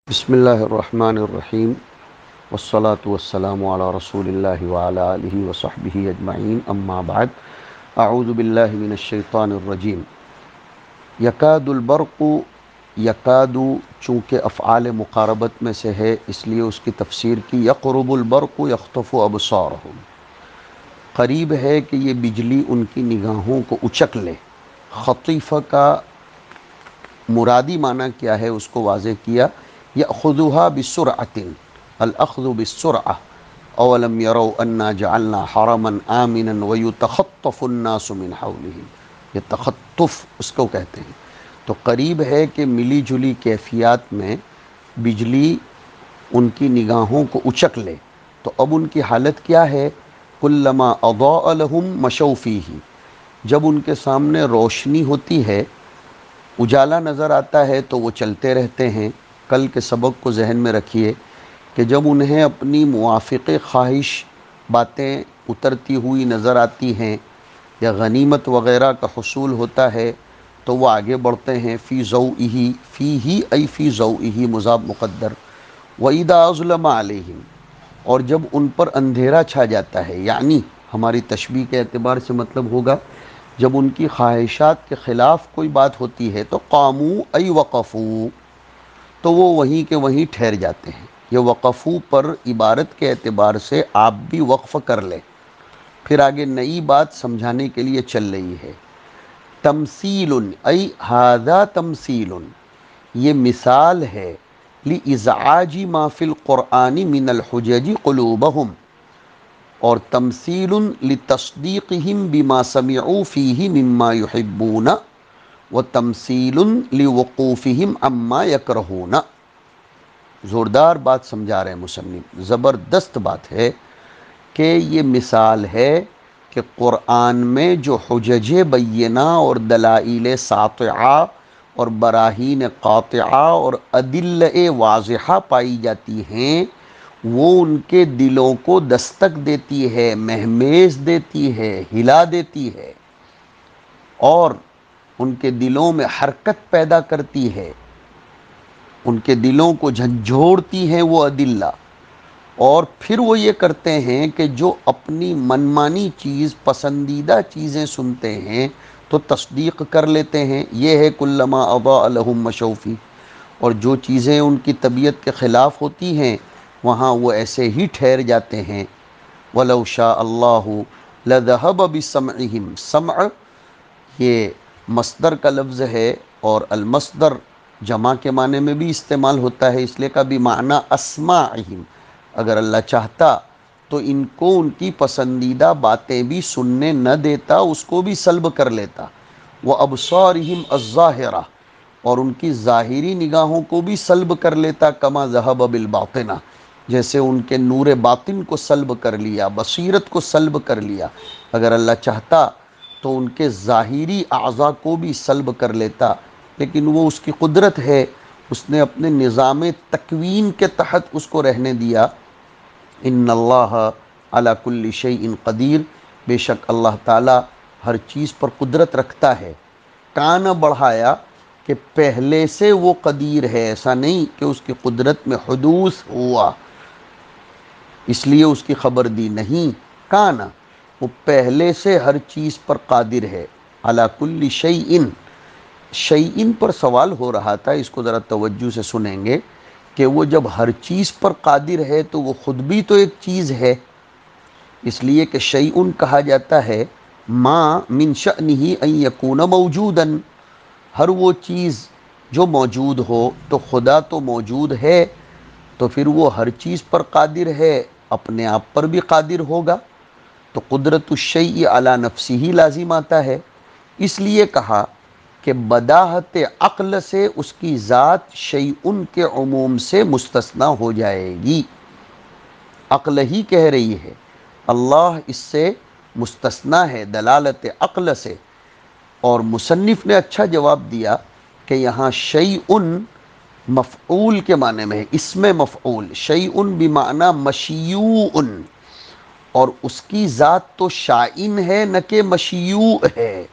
بسم اللہ الرحمن الرحیم والصلاة والسلام علی رسول اللہ وعلی آلہ وصحبہ اجمعین اما بعد اعوذ باللہ من الشیطان الرجیم یکاد البرق یکاد چونکہ افعال مقاربت میں سے ہے اس لیے اس کی تفسیر کی یقرب البرق یخطف ابصارہم، قریب ہے کہ یہ بجلی ان کی نگاہوں کو اچک لے۔ خطیفہ کا مرادی معنی کیا ہے اس کو واضح کیا، یأخذها بسرعۃ، الاخذ بالسرعہ، اولم یروا انا جعلنا حرما آمنا ویتخطف الناس من حولہم، یہ تخطف اس کو کہتے ہیں۔ تو قریب ہے کہ ملی جلی کیفیات میں بجلی ان کی نگاہوں کو اچک لے۔ تو اب ان کی حالت کیا ہے؟ کلما اضاء لهم مشوا فیہ، جب ان کے سامنے روشنی ہوتی ہے، اجالا نظر آتا ہے تو وہ چلتے رہتے ہیں۔ کل کے سبق کو ذہن میں رکھیے کہ جب انہیں اپنی موافق خواہش باتیں اترتی ہوئی نظر آتی ہیں یا غنیمت وغیرہ کا حصول ہوتا ہے تو وہ آگے بڑھتے ہیں۔ فی ضوئہ، فیہ ای فی ضوئہ مضاف مقدر۔ وَإِذَا أَظْلَمَ عَلَيْهِمْ، اور جب ان پر اندھیرا چھا جاتا ہے، یعنی ہماری تشبیہ کے اعتبار سے مطلب ہوگا جب ان کی خواہشات کے خلاف کوئی بات ہوتی ہے تو قاموا ای وقفوا، تو وہ وہیں کے وہیں ٹھہر جاتے ہیں۔ یہ وقفو پر عبارت کے اعتبار سے آپ بھی وقف کر لیں، پھر آگے نئی بات سمجھانے کے لیے چل رہی ہے۔ تمثیل ای ھذا تمثیل، یہ مثال ہے، لازعاج ما فی القرآن من الحجج قلوبہم، اور تمثیل لتصدیقہم بما سمعوا فیہ مما یحبون، وتمثیل لوقوفہم عما یکرہون۔ زوردار بات سمجھا رہے ہیں مصنف، زبردست بات ہے کہ یہ مثال ہے کہ قرآن میں جو حجج بینہ اور دلائل ساطعہ اور براہین قاطعہ اور ادلہ واضحہ پائی جاتی ہیں، وہ ان کے دلوں کو دستک دیتی ہے، مہمیز دیتی ہے، ہلا دیتی ہے، اور ان کے دلوں میں حرکت پیدا کرتی ہے، ان کے دلوں کو جھنجھوڑتی ہیں وہ ادلہ۔ اور پھر وہ یہ کرتے ہیں کہ جو اپنی منمانی چیز، پسندیدہ چیزیں سنتے ہیں تو تصدیق کر لیتے ہیں، یہ ہے کلما اضاء لهم مشوا فیہ۔ اور جو چیزیں ان کی طبیعت کے خلاف ہوتی ہیں وہاں وہ ایسے ہی ٹھہر جاتے ہیں۔ وَلَوْ شَاءَ اللَّهُ لَذَهَبَ بِسَمْعِهِمْ، سمع یہ مصدر کا لفظ ہے، اور المصدر جمع کے معنی میں بھی استعمال ہوتا ہے، اس لیے کہ بمعنی اسماعہم، اگر اللہ چاہتا تو ان کو ان کی پسندیدہ باتیں بھی سننے نہ دیتا، اس کو بھی سلب کر لیتا۔ وَأَبْصَارِهِمْ الظَّاہرہ، اور ان کی ظاہری نگاہوں کو بھی سلب کر لیتا، کما ذہب بالباطنہ، جیسے ان کے نور باطن کو سلب کر لیا، بصیرت کو سلب کر لیا۔ اگر اللہ چاہتا تو ان کے ظاہری اعضاء کو بھی سلب کر لیتا، لیکن وہ اس کی قدرت ہے، اس نے اپنے نظام تکوین کے تحت اس کو رہنے دیا۔ ان اللہ علی کل شیء قدیر، بے شک اللہ تعالی ہر چیز پر قدرت رکھتا ہے۔ کان بڑھایا کہ پہلے سے وہ قدیر ہے، ایسا نہیں کہ اس کی قدرت میں حدوث ہوا اس لیے اس کی خبر دی، نہیں، کان وہ پہلے سے ہر چیز پر قادر ہے۔ علی کل شیء، شیئن پر سوال ہو رہا تھا، اس کو ذرا توجہ سے سنیں گے کہ وہ جب ہر چیز پر قادر ہے تو وہ خود بھی تو ایک چیز ہے، اس لیے کہ شیئن کہا جاتا ہے ما من شأنہ ان یکون موجودا، ہر وہ چیز جو موجود ہو، تو خدا تو موجود ہے تو پھر وہ ہر چیز پر قادر ہے، اپنے آپ پر بھی قادر ہوگا، تو قدرت الشیء علی نفسہ لازم آتا ہے۔ اس لیے کہا کہ بداہت عقل سے اس کی ذات شیئن کے عموم سے مستثنی ہو جائے گی، عقل ہی کہہ رہی ہے، اللہ اس سے مستثنی ہے دلالت عقل سے۔ اور مصنف نے اچھا جواب دیا کہ یہاں شیئن مفعول کے معنی میں ہے، اسم مفعول، شیئن بمعنی مشیوع، اور اس کی ذات تو شائن ہے نہ کہ مشیوع ہے،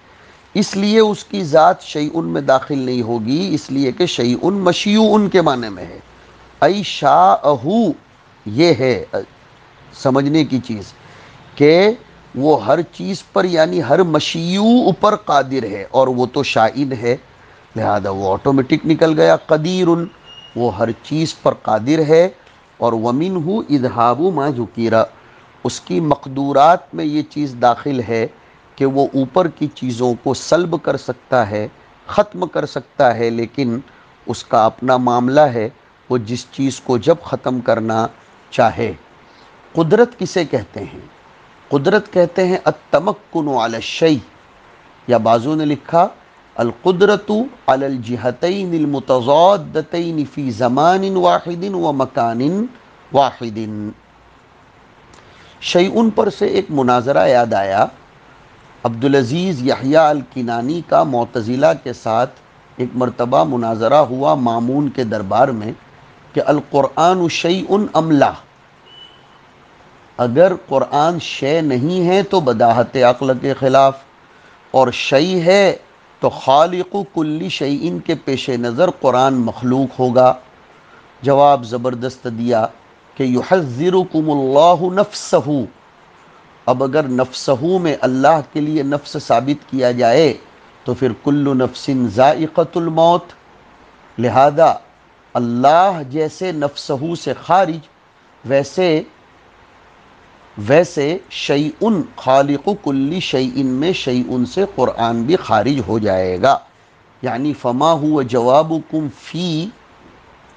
اس لیے اس کی ذات شیئن میں داخل نہیں ہوگی، اس لیے کہ شیئن مشیوع کے معنی میں ہے۔ ای شاءہو، یہ ہے سمجھنے کی چیز کہ وہ ہر چیز پر یعنی ہر مشیوع پر قادر ہے، اور وہ تو شائن ہے، لہذا وہ آٹومیٹک نکل گیا۔ قدیر، وہ ہر چیز پر قادر ہے، اور وَمِنْهُ اِذْهَابُ مَا ذُكِرَ، اس کی مقدورات میں یہ چیز داخل ہے کہ وہ اوپر کی چیزوں کو سلب کر سکتا ہے، ختم کر سکتا ہے، لیکن اس کا اپنا معاملہ ہے، وہ جس چیز کو جب ختم کرنا چاہے۔ قدرت کسے کہتے ہیں؟ قدرت کہتے ہیں التمکن علی الشیء، یا بعضوں نے لکھا القدرت علی الجہتین المتضادتین فی زمان واحد و مکان واحد۔ شیئن پر سے ایک مناظرہ یاد آیا، عبدالعزیز یحییٰ الکنانی کا معتزلہ کے ساتھ ایک مرتبہ مناظرہ ہوا مامون کے دربار میں کہ القرآن شیئن ام لا، اگر قرآن شے نہیں ہے تو بداہت عقل کے خلاف، اور شیء ہے تو خالق کل شیئن کے پیش نظر قرآن مخلوق ہوگا۔ جواب زبردست دیا کہ یحذرکم اللہ نفسہ، اب اگر نفسہ میں اللہ کے لیے نفس ثابت کیا جائے تو پھر کل نفس ذائقۃ الموت، لہذا اللہ جیسے نفسہ سے خارج، ویسے شیئن خالق کل شیئن میں شیئن سے قرآن بھی خارج ہو جائے گا، یعنی فما ہوا جوابکم فی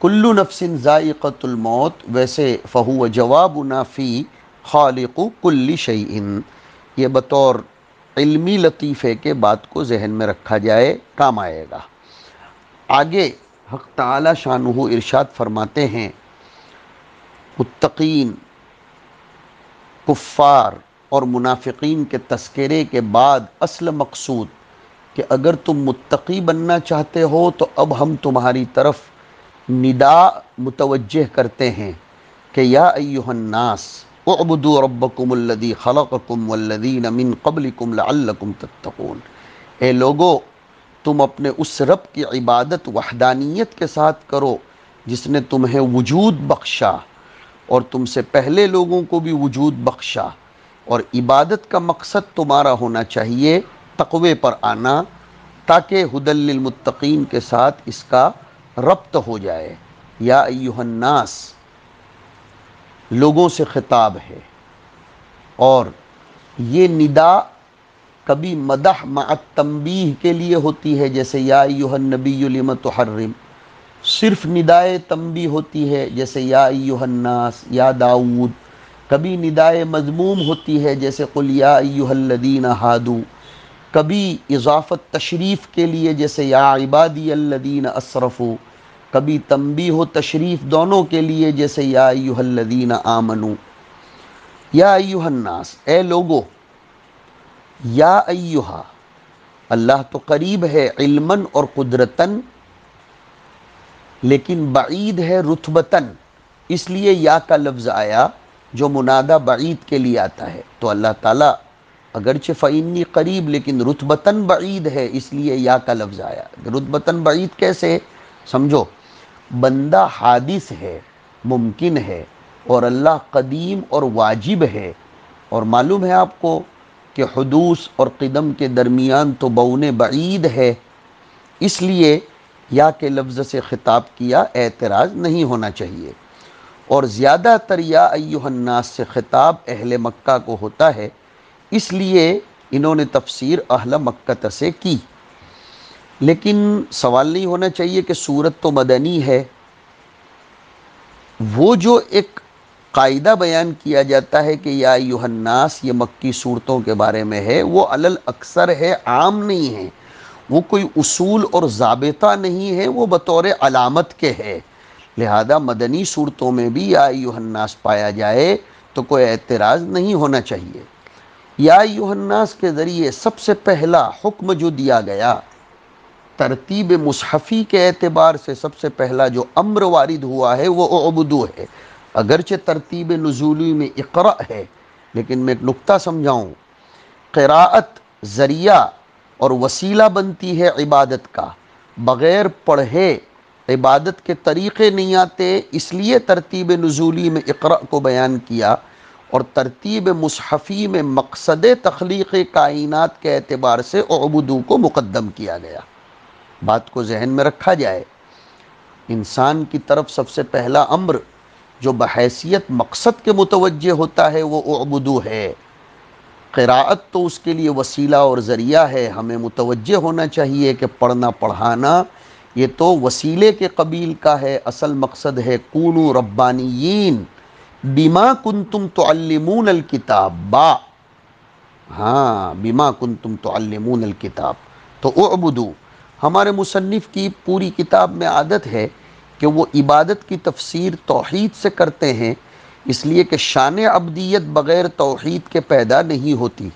کل نفس ذائقۃ الموت، ویسے فہو جوابنا فی خالق کل شیئن۔ یہ بطور علمی لطیفے کے بات کو ذہن میں رکھا جائے، کام آئے گا۔ آگے حق تعالی شانہ ارشاد فرماتے ہیں متقین، کفار اور منافقین کے تذکرے کے بعد اصل مقصود کہ اگر تم متقی بننا چاہتے ہو تو اب ہم تمہاری طرف ندا متوجہ کرتے ہیں کہ یا ایہا الناس اعبدوا ربکم الذی خلقکم والذین من قبلکم لعلکم تتقون، اے لوگو تم اپنے اس رب کی عبادت وحدانیت کے ساتھ کرو جس نے تمہیں وجود بخشا اور تم سے پہلے لوگوں کو بھی وجود بخشا، اور عبادت کا مقصد تمہارا ہونا چاہیے تقوی پر آنا، تاکہ ھدی للمتقین کے ساتھ اس کا ربط ہو جائے۔ یا ایہا الناس، لوگوں سے خطاب ہے، اور یہ ندا کبھی مدح مع التنبیہ کے لیے ہوتی ہے، جیسے یا ایہا النبی لم تحرم، صرف ندائے تنبیہ ہوتی ہے جیسے یا ایہا الناس یا داؤد، کبھی ندائے مذموم ہوتی ہے جیسے قل یا ایہا الذین ہادو، کبھی اضافت تشریف کے لیے جیسے یا عبادی الذین اسرفوا، کبھی تنبیہ و تشریف دونوں کے لیے جیسے یا ایہا الذین آمنوا۔ یا ایہا الناس، اے لوگو، یا ایہا، اللہ تو قریب ہے علماً اور قدرتاً، لیکن بعید ہے رتبتاً، اس لیے یا کا لفظ آیا جو منادہ بعید کے لیے آتا ہے، تو اللہ تعالیٰ اگرچہ فإنی قریب لیکن رتبتاً بعید ہے، اس لیے یا کا لفظ آیا۔ رتبتاً بعید کیسے؟ سمجھو، بندہ حادث ہے، ممکن ہے، اور اللہ قدیم اور واجب ہے، اور معلوم ہے آپ کو کہ حدوث اور قدم کے درمیان تو بعد بعید ہے، اس لیے یا کے لفظ سے خطاب کیا، اعتراض نہیں ہونا چاہیے۔ اور زیادہ تر یا ایہا الناس سے خطاب اہل مکہ کو ہوتا ہے، اس لیے انہوں نے تفسیر اہل مکہ سے کی، لیکن سوال نہیں ہونا چاہیے کہ سورت تو مدنی ہے۔ وہ جو ایک قاعدہ بیان کیا جاتا ہے کہ یا ایہا الناس یہ مکی صورتوں کے بارے میں ہے، وہ علی الاکثر ہے، عام نہیں ہے، وہ کوئی اصول اور ضابطہ نہیں ہے، وہ بطور علامت کے ہے، لہذا مدنی صورتوں میں بھی یا ایہا الناس پایا جائے تو کوئی اعتراض نہیں ہونا چاہیے۔ یا ایہا الناس کے ذریعے سب سے پہلا حکم جو دیا گیا ترتیب مصحفی کے اعتبار سے، سب سے پہلا جو امر وارد ہوا ہے وہ اعبدو ہے، اگرچہ ترتیب نزولی میں اقرأ ہے، لیکن میں ایک نکتہ سمجھاؤں، قراءت ذریعہ اور وسیلہ بنتی ہے عبادت کا، بغیر پڑھے عبادت کے طریقے نہیں آتے، اس لیے ترتیب نزولی میں اقرأ کو بیان کیا اور ترتیب مصحفی میں مقصد تخلیق کائنات کے اعتبار سے اعبدو کو مقدم کیا گیا۔ بات کو ذہن میں رکھا جائے، انسان کی طرف سب سے پہلا امر جو بحیثیت مقصد کے متوجہ ہوتا ہے وہ اعبدو ہے۔ قراءت تو اس کے لیے وسیلہ اور ذریعہ ہے، ہمیں متوجہ ہونا چاہیے کہ پڑھنا پڑھانا یہ تو وسیلے کے قبیل کا ہے، اصل مقصد ہے کونوا ربانیین بما کنتم تعلمون الکتاب بما کنتم تعلمون الکتاب۔ تو اعبدو، ہمارے مصنف کی پوری کتاب میں عادت ہے کہ وہ عبادت کی تفسیر توحید سے کرتے ہیں، اس لیے کہ شان عبدیت بغیر توحید کے پیدا نہیں ہوتی۔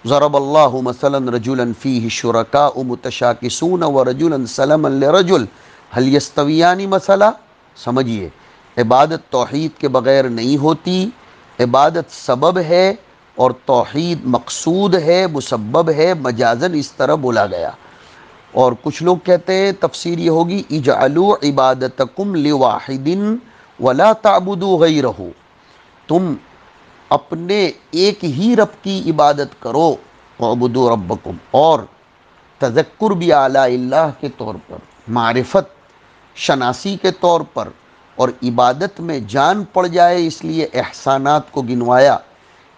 ضرب اللہ مثلا رجلا فیہ شرکاء متشاکسون ورجلا سلما لرجل هل یستویان مثلا۔ سمجھیے، عبادت توحید کے بغیر نہیں ہوتی، عبادت سبب ہے اور توحید مقصود ہے، مسبب ہے، مجازن اس طرح بولا گیا۔ اور کچھ لوگ کہتے ہیں تفسیر یہ ہوگی اجعلوا عبادتکم لواحد ولا تعبدوا غیرہ، تم اپنے ایک ہی رب کی عبادت کرو، اعبدوا ربکم، اور تذکر بھی اعلیٰ اللہ کے طور پر، معرفت شناسی کے طور پر، اور عبادت میں جان پڑ جائے اس لیے احسانات کو گنوایا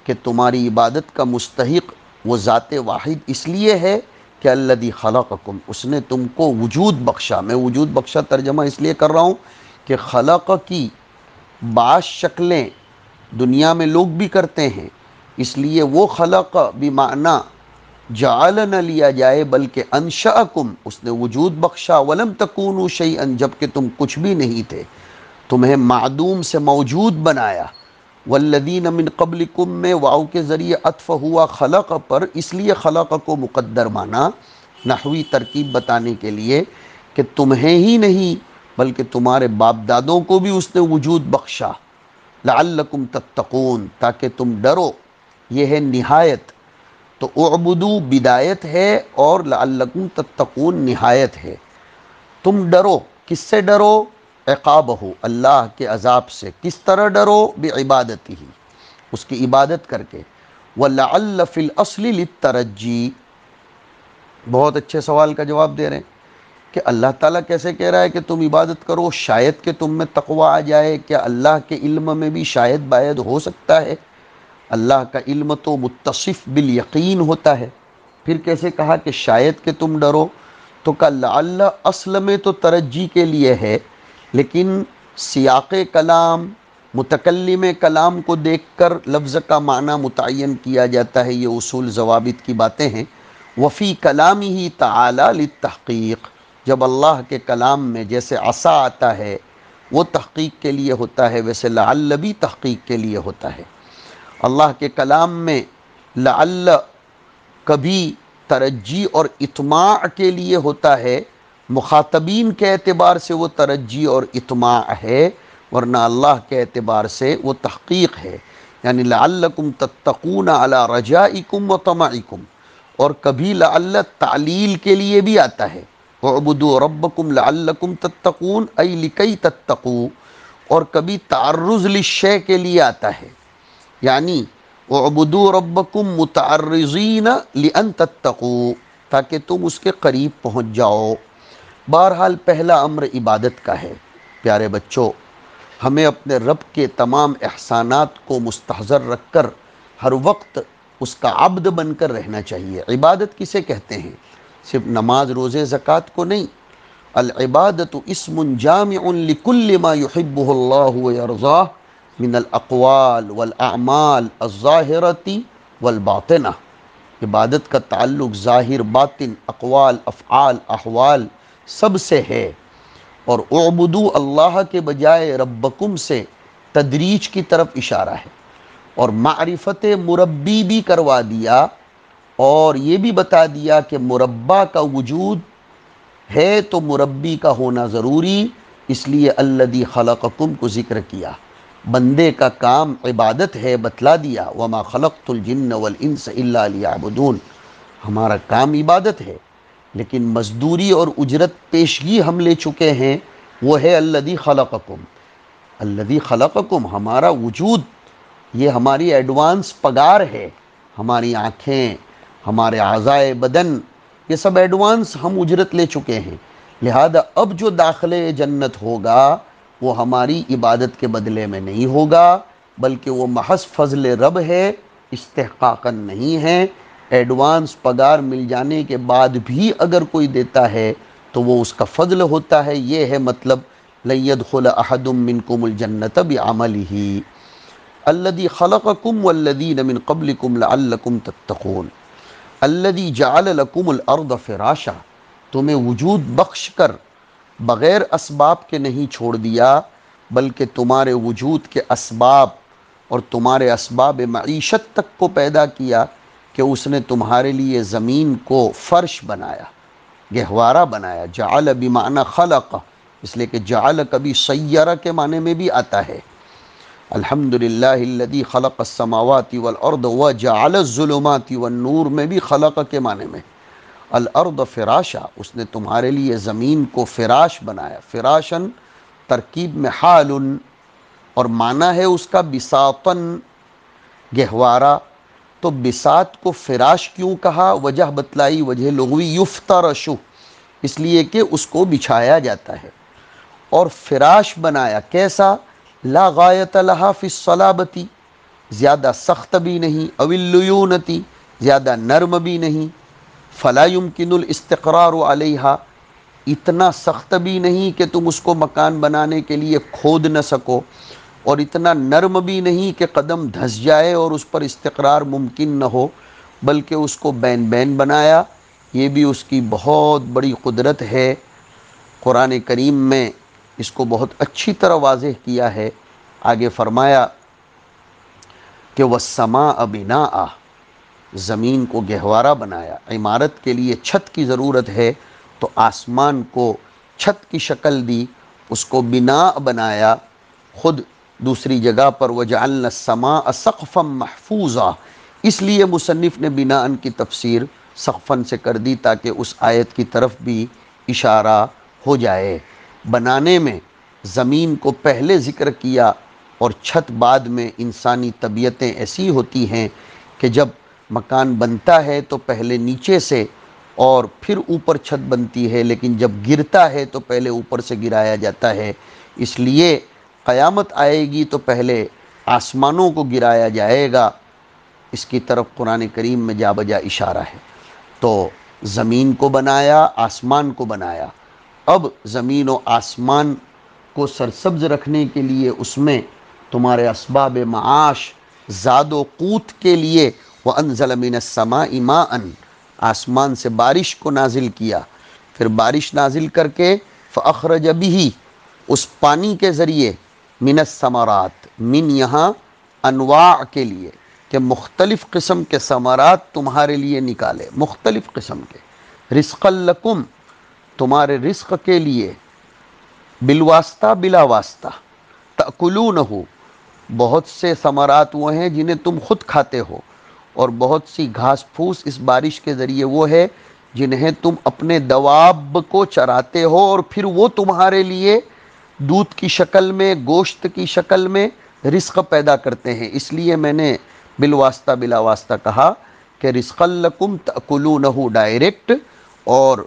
کہ تمہاری عبادت کا مستحق وہ ذات واحد اس لیے ہے کہ الذی خلقکم، اس نے تم کو وجود بخشا۔ میں وجود بخشا ترجمہ اس لیے کر رہا ہوں کہ خلق کی بعض شکلیں دنیا میں لوگ بھی کرتے ہیں، اس لیے وہ خلق بمعنی جعل نہ لیا جائے بلکہ انشأکم، اس نے وجود بخشا، ولم تکونوا شیئا، جبکہ تم کچھ بھی نہیں تھے، تمہیں معدوم سے موجود بنایا۔ والذین من قبلکم میں واو کے ذریعے عطف ہوا خلق پر، اس لیے خلق کو مقدر مانا نحوی ترکیب بتانے کے لیے کہ تمہیں ہی نہیں بلکہ تمہارے باپ دادوں کو بھی اس نے وجود بخشا، لعلکم تتقون، تاکہ تم ڈرو۔ یہ ہے نہایت، تو اعبدو بدایت ہے اور لعلکم تتقون نہایت ہے۔ تم ڈرو، کس سے ڈرو؟ عقابہ، اللہ کے عذاب سے۔ کس طرح ڈرو؟ بعبادتہ، اس کی عبادت کر کے۔ وَلَعَلَّ فِي الْأَصْلِ لِلتَّرَجِّي، بہت اچھے سوال کا جواب دے رہے ہیں کہ اللہ تعالیٰ کیسے کہہ رہا ہے کہ تم عبادت کرو، شاید کہ تم میں تقوی آ جائے۔ کیا اللہ کے علم میں بھی شاید باید ہو سکتا ہے؟ اللہ کا علم تو متصف بالیقین ہوتا ہے، پھر کیسے کہا کہ شاید کہ تم ڈرو؟ تو کہ لعل اصل میں تو ترجی کے لیے ہے، لیکن سیاق کلام، متکلم کلام کو دیکھ کر لفظ کا معنی متعین کیا جاتا ہے، یہ اصول ضوابط کی باتیں ہیں۔ وفی کلامہ تعالی للتحقیق، جب اللہ کے کلام میں جیسے عسا آتا ہے وہ تحقیق کے لیے ہوتا ہے، ویسے لعل بھی تحقیق کے لیے ہوتا ہے۔ اللہ کے کلام میں لعل کبھی ترجی اور اطماع کے لیے ہوتا ہے، مخاطبین کے اعتبار سے وہ ترجی اور اطماع ہے، ورنہ اللہ کے اعتبار سے وہ تحقیق ہے، یعنی لعلکم تتقون علی رجائکم و طمعکم۔ اور کبھی لعل تعلیل کے لیے بھی آتا ہے، اعبدوا ربکم لعلکم تتقون ای لکی تتقوا، اور کبھی تعرض للشیء کے لیے آتا ہے، یعنی اعبدوا ربکم متعرضین لان تتقوا، تاکہ تم اس کے قریب پہنچ جاؤ۔ بہرحال پہلا امر عبادت کا ہے۔ پیارے بچوں، ہمیں اپنے رب کے تمام احسانات کو مستحضر رکھ کر ہر وقت اس کا عبد بن کر رہنا چاہیے۔ عبادت کسے کہتے ہیں؟ صرف نماز روزے زکوٰۃ کو نہیں۔ العبادت اسم جامع لکل ما یحبہ اللہ ویرضاہ من الاقوال والاعمال الظاہرۃ والباطنہ۔ عبادت کا تعلق ظاہر، باطن، اقوال، افعال، احوال سب سے ہے، اور اعبدو اللہ کے بجائے ربکم سے تدریج کی طرف اشارہ ہے، اور معرفت مربی بھی کروا دیا، اور یہ بھی بتا دیا کہ مربع کا وجود ہے تو مربی کا ہونا ضروری، اس لیے الذی خلقکم کو ذکر کیا۔ بندے کا کام عبادت ہے، بتلا دیا، وما خلقت الجن والانس الا لیعبدون، ہمارا کام عبادت ہے، لیکن مزدوری اور اجرت پیشگی ہم لے چکے ہیں، وہ ہے الذی خلقکم، الذی خلقکم، ہمارا وجود یہ ہماری ایڈوانس پگار ہے، ہماری آنکھیں، ہمارے اعضائے بدن، یہ سب ایڈوانس ہم اجرت لے چکے ہیں، لہذا اب جو داخلے جنت ہوگا وہ ہماری عبادت کے بدلے میں نہیں ہوگا، بلکہ وہ محض فضل رب ہے، استحقاقاً نہیں ہے۔ ایڈوانس پگار مل جانے کے بعد بھی اگر کوئی دیتا ہے تو وہ اس کا فضل ہوتا ہے، یہ ہے مطلب لن يدخل احد منکم الجنۃ بعملہ الذی خلقکم والذین من قبلکم لعلکم تتقون الذی جعل لکم الارض فراشا، تمہیں وجود بخش کر بغیر اسباب کے نہیں چھوڑ دیا، بلکہ تمہارے وجود کے اسباب اور تمہارے اسباب معیشت تک کو پیدا کیا کہ اس نے تمہارے لیے زمین کو فرش بنایا، گہوارہ بنایا۔ جعل بمعنی خلق، اس لیے کہ جعل کبھی سیرہ کے معنی میں بھی آتا ہے۔ الحمدللہ الذی خلق السماوات والارض وجعل الظلمات والنور میں بھی خلق کے معنی میں۔ الارض فراشا، اس نے تمہارے لیے زمین کو فراش بنایا، فراشن ترکیب میں حال، اور معنی ہے اس کا بساطن، گہوارہ۔ تو بساط کو فراش کیوں کہا؟ وجہ بتلائی، وجہ لغوی یفترشو، اس لیے کہ اس کو بچھایا جاتا ہے، اور فراش بنایا کیسا؟ لا غایت لہا فی الصلابتی، زیادہ سخت بھی نہیں، او اللیونتی، زیادہ نرم بھی نہیں، فلا یمکن الاستقرار علیہا، اتنا سخت بھی نہیں کہ تم اس کو مکان بنانے کے لیے کھود نہ سکو، اور اتنا نرم بھی نہیں کہ قدم دھس جائے اور اس پر استقرار ممکن نہ ہو، بلکہ اس کو بین بین بنایا۔ یہ بھی اس کی بہت بڑی قدرت ہے۔ قرآن کریم میں اس کو بہت اچھی طرح واضح کیا ہے۔ آگے فرمایا کہ وَالسَّمَاءَ بِنَاءً، زمین کو گہوارہ بنایا۔ عمارت کے لیے چھت کی ضرورت ہے تو آسمان کو چھت کی شکل دی، اس کو بنا بنایا۔ خود دوسری جگہ پر وَجَعَلْنَا السَّمَاءَ سَقْفًا مَحْفُوظًا، اس لیے مصنف نے بناءً کی تفسیر سقفاً سے کر دی تاکہ اس آیت کی طرف بھی اشارہ ہو جائے۔ بنانے میں زمین کو پہلے ذکر کیا اور چھت بعد میں۔ انسانی طبیعتیں ایسی ہوتی ہیں کہ جب مکان بنتا ہے تو پہلے نیچے سے اور پھر اوپر چھت بنتی ہے، لیکن جب گرتا ہے تو پہلے اوپر سے گرایا جاتا ہے۔ اس لیے قیامت آئے گی تو پہلے آسمانوں کو گرایا جائے گا، اس کی طرف قرآن کریم میں جا بجا اشارہ ہے۔ تو زمین کو بنایا، آسمان کو بنایا۔ اب زمین و آسمان کو سرسبز رکھنے کے لیے اس میں تمہارے اسباب معاش، زاد و قوت کے لیے وَأَنزَلَ مِنَ السَّمَاءِ مَاءً، آسمان سے بارش کو نازل کیا، پھر بارش نازل کر کے فَأَخْرَجَ بِهِ، اس پانی کے ذریعے من الثمرات، من یہاں انواع کے لیے کہ مختلف قسم کے ثمرات تمہارے لیے نکالے، مختلف قسم کے، رزقا لکم، تمہارے رزق کے لیے، بالواسطہ بلا واسطہ، تأکلونہ، بہت سے ثمرات وہ ہیں جنہیں تم خود کھاتے ہو، اور بہت سی گھاس پھوس اس بارش کے ذریعے وہ ہے جنہیں تم اپنے دواب کو چراتے ہو، اور پھر وہ تمہارے لیے دودھ کی شکل میں، گوشت کی شکل میں رزق پیدا کرتے ہیں۔ اس لیے میں نے بالواسطہ بلا واسطہ کہا کہ رزقا لکم تأکلونہ ڈائریکٹ، اور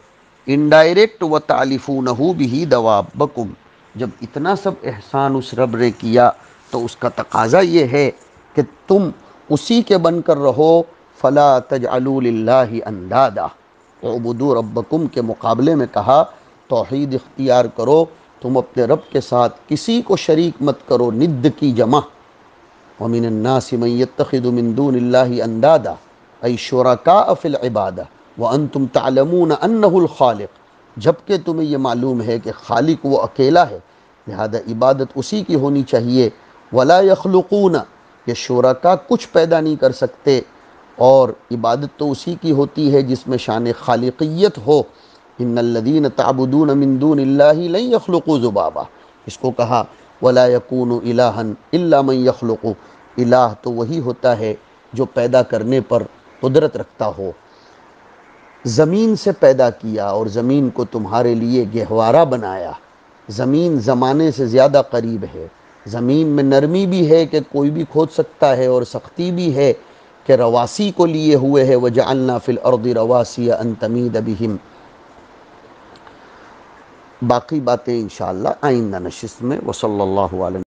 انڈائریکٹ وتعلفونہ بہ دوابکم۔ جب اتنا سب احسان اس رب نے کیا تو اس کا تقاضا یہ ہے کہ تم اسی کے بن کر رہو۔ فلا تجعلوا للہ اندادا، اعبدوا ربکم کے مقابلے میں کہا توحید اختیار کرو، تم اپنے رب کے ساتھ کسی کو شریک مت کرو، ند کی جمع۔ وَمِنَ النَّاسِ مَن يَتَّخِذُ مِن دُونِ اللَّهِ أَندَادًا أَيْ شُرَكَاءَ فِي الْعِبَادَةِ وَأَنْتُمْ تَعْلَمُونَ أَنَّهُ الْخَالِقُ، جبکہ تمہیں یہ معلوم ہے کہ خالق وہ اکیلا ہے، لہذا عبادت اسی کی ہونی چاہیے۔ وَلَا يَخْلُقُونَ، یہ شرکا کچھ پیدا نہیں کر سکتے، اور عبادت تو اسی کی ہوتی ہے جس میں شان خالقیت ہو۔ ان الذین تعبدون من دون اللہ لن یخلقوا ذبابا، اس کو کہا ولا یکون الہا الا من یخلق، الہ تو وہی ہوتا ہے جو پیدا کرنے پر قدرت رکھتا ہو۔ زمین سے پیدا کیا اور زمین کو تمہارے لیے گہوارہ بنایا، زمین زمانے سے زیادہ قریب ہے، زمین میں نرمی بھی ہے کہ کوئی بھی کھود سکتا ہے، اور سختی بھی ہے کہ رواسی کو لیے ہوئے ہے، وَجَعَلْنَا فِي الْأَرْضِ رَوَاسِيَ أَن تَمِيدَ بِهِمْ۔ باقی باتیں انشاءاللہ آئندہ نشست میں، وصلی اللہ علیہ